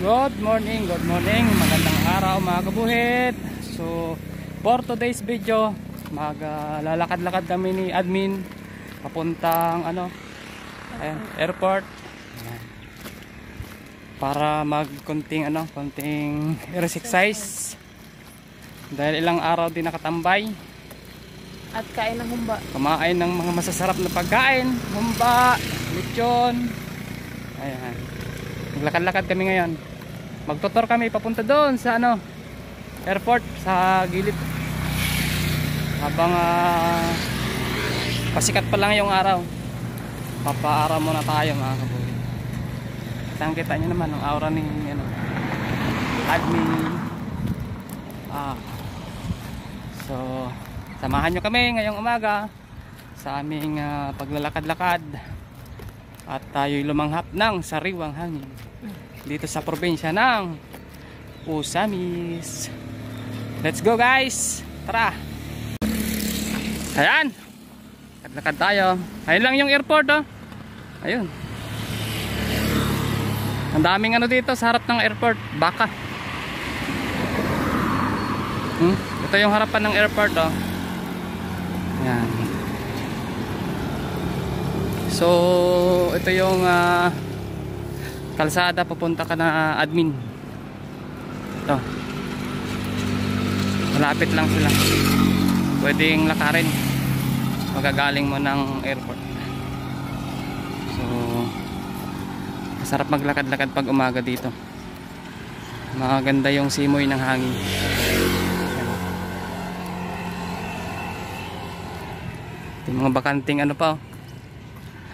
Good morning, magandang araw mga kabuhit. So for today's video, maglalakad-lakad kami ni admin papuntang airport. Ayan. Para konting exercise. Dahil ilang araw din nakatambay at kain ng humba. Kumain ng mga masasarap na pagkain, humba, lechon. Ayan. Maglakad-lakad kami ngayon. Magtutor kami papunta doon sa airport sa gilid. Habang pasikat pa lang yung araw. Papaaraw muna tayo mga kabuhay. Kitang-kita nyo naman ang aura ni admin. So samahan nyo kami ngayong umaga sa aming paglalakad-lakad. At tayo'y lumanghap ng sariwang hangin dito sa probinsya ng Usamis. Let's go guys! Tara! Ayan! Lakad tayo. Ayun lang yung airport Ayun. Ang daming dito sa harap ng airport. Baka. Ito yung harapan ng airport Ayan. So ito yung kalsada papunta ka na admin. Ito. Malapit lang sila. Pwedeng lakarin. Magagaling mo ng airport. So masarap maglakad-lakad pag umaga dito. Maganda yung simoy ng hangin. Yung mga bakanting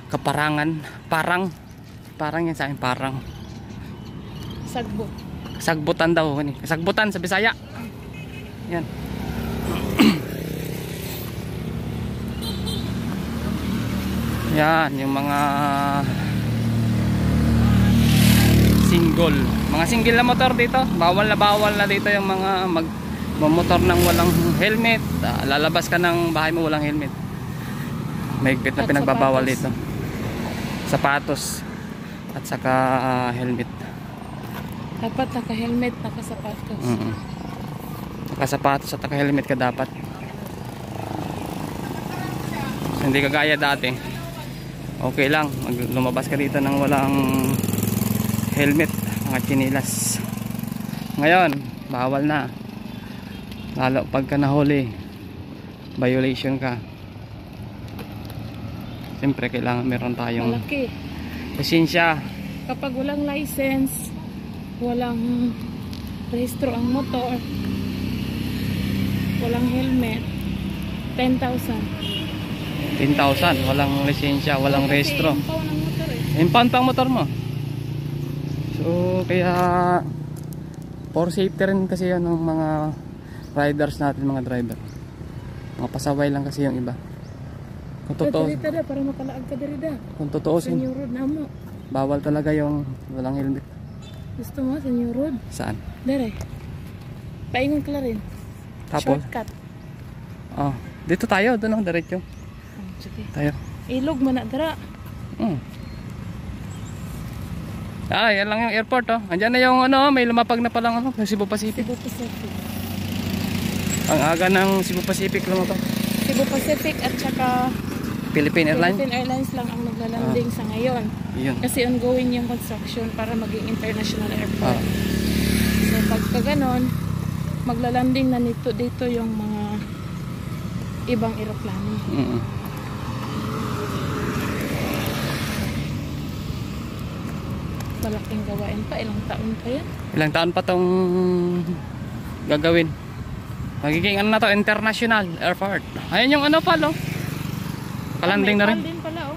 kaparangan, parang yan sa akin, parang Sagbot. Sagbutan daw Sagbutan sa Bisaya. Yan. Yan yung mga single na motor dito. Bawal na dito yung mga magmotor ng walang helmet. Lalabas ka ng bahay mo walang helmet. Mahigpit na pinagbabawal dito. Sapatos at saka helmet. Dapat naka-helmet, naka-sapatos. Naka-sapatos at naka-helmet ka dapat. So, hindi kagaya dati. Okay lang, lumabas ka dito ng walang helmet, mga chinilas. Ngayon, bawal na. Lalo pagka nahuli, violation ka. Siyempre kailangan meron tayong malaki lisensya. Kapag walang license, walang rehistro ang motor, walang helmet, 10,000. 10,000, walang lisensya, walang rehistro. Impound ang motor Impound pang motor mo. So kaya for safety rin kasi yan ng mga riders natin, mga driver. Mga pasaway lang kasi yung iba. Kung totoo, para makalaag ka dirida. kung totoo sa new road na mo, bawal talaga yung walang helmet. gusto mo sa new road? Saan? Dere, paingon ka rin. Tapos? Shortcut. Dito tayo, doon diretso. Sige. Tayo. Ilog man na dara. Yan lang yung airport Andiyan na yung may lumapag na palang Cebu Pacific. Cebu Pacific. Ang aga ng Cebu Pacific lumapag. Cebu Pacific at saka Philippine Airlines lang ang naglalanding sa ngayon. Yun. Kasi ongoing yung construction para maging international airport. So pagka ganon, maglalanding na dito yung mga ibang eroplano. Malaking gawain pa. Ilang taon pa yan? Ilang taon pa tong gagawin. Magiging na to, international airport. Ayun yung palo. Kalanding na rin. Din pala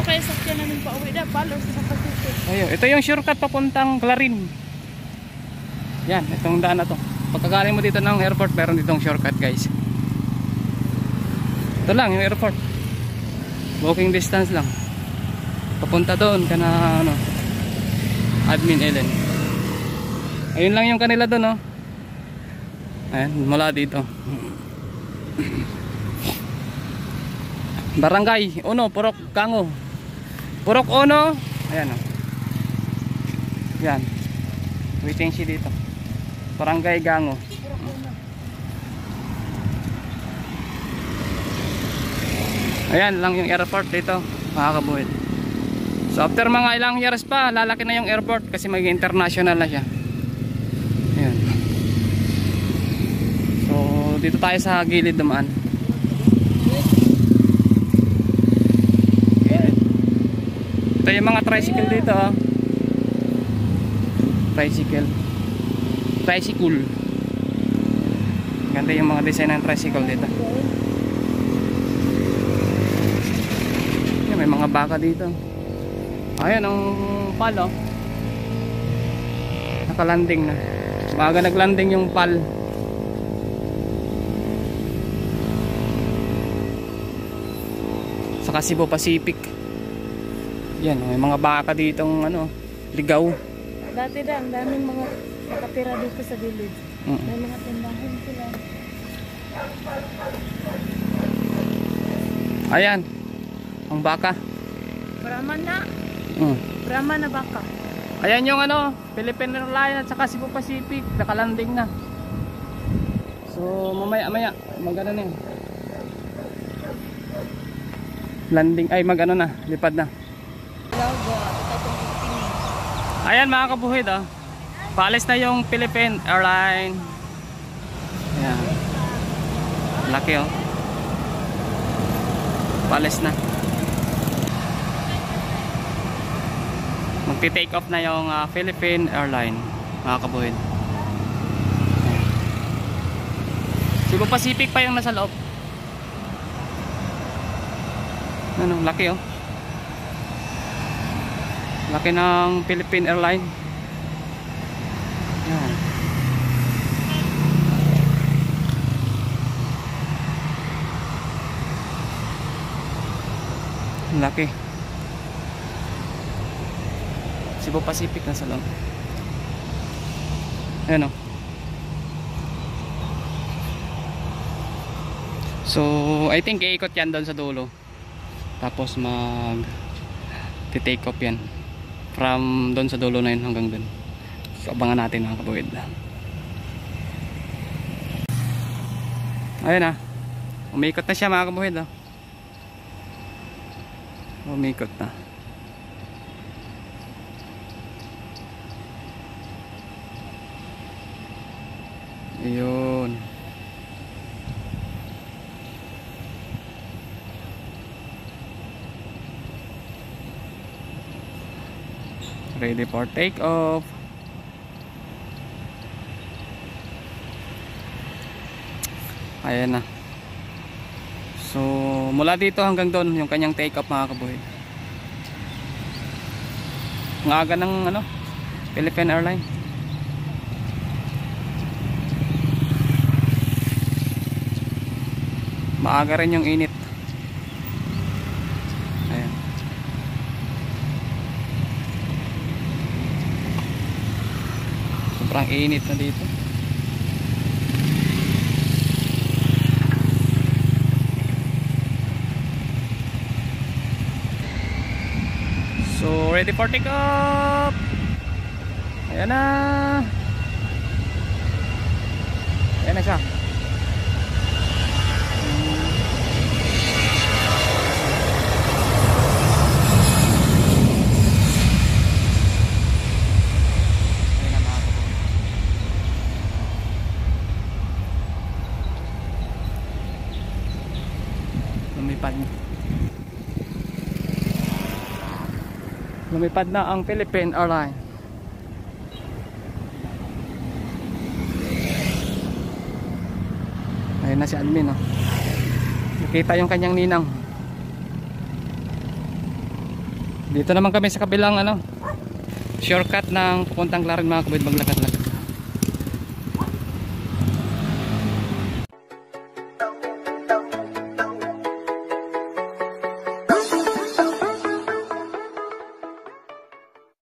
kaya sakyan na rin pa uwi na? Palo sa Pacific. Ayun, ito yung shortcut papuntang Clarin. Yan, itong daan na to. Pagkagaling mo dito ng airport, meron ditong shortcut guys. Ito lang yung airport. Walking distance lang. Papunta doon ka na Admin Ellen. Ayun lang yung kanila doon Ayan, mula dito. Barangay Uno, Purok Kango. Purok Uno. Ayan Yan. Waiting siya dito. Barangay Gango. Ayan lang yung airport dito, mga kabuhid. So after mga ilang years pa, lalaki na yung airport kasi maging international na siya. Ayan. So dito tayo sa gilid naman. Gilid. Ito yung mga tricycle dito, oh. Tricycle. Ganda yung mga design ng tricycle dito. May mga baka dito. Ayan ang pal, oh. Nakalanding na. Maaga naglanding yung pal. Sa Cebu Pacific. Yan, may mga baka ditong ano, ligaw. Dati ang daming mga nakatira dito sa gilid. May mga tindahan sila. Ayan. Ang baka. Brahman na. Brahman na baka. Ayan yung ano, Philippine Airlines at saka Cebu Pacific, nakalanding na. So mamaya magano na yun. Landing ay magano na, lipad na. Ayan mga kabuhid, oh. Paalis na yung Philippine Airlines. Ayan. Laki, oh. Paalis na. Magti-take off na yung Philippine Airlines, mga kabuhid. Cebu Pacific pa yung nasa loob. Ano, laki, oh. Laki ng Philippine Airlines. Yan. Laki. Cebu Pacific na sa loob. Ayan, oh. So I think iikot yan doon sa dulo. Tapos take off yan from doon sa dulo na yun hanggang doon. So abangan natin mga kabuhid. Ayan, umikot na siya mga kabuhid, oh. Umikot na. Ayun. Ready for take off. Ayan na. So mula dito hanggang doon yung kanyang take off mga kabuhid. Ang aga ng ano, Philippine Airlines. Maaga rin yung init. Ayan. Sobrang init na dito. So ready for take off. Ayan na. Ayan na siya. Lumipad na ang Philippine Airlines. Ayun na si admin, oh. Nakita yung kanyang ninang. Dito naman kami sa kabilang ano, shortcut ng pupuntang Clarin mga kabuhid, maglakad lang.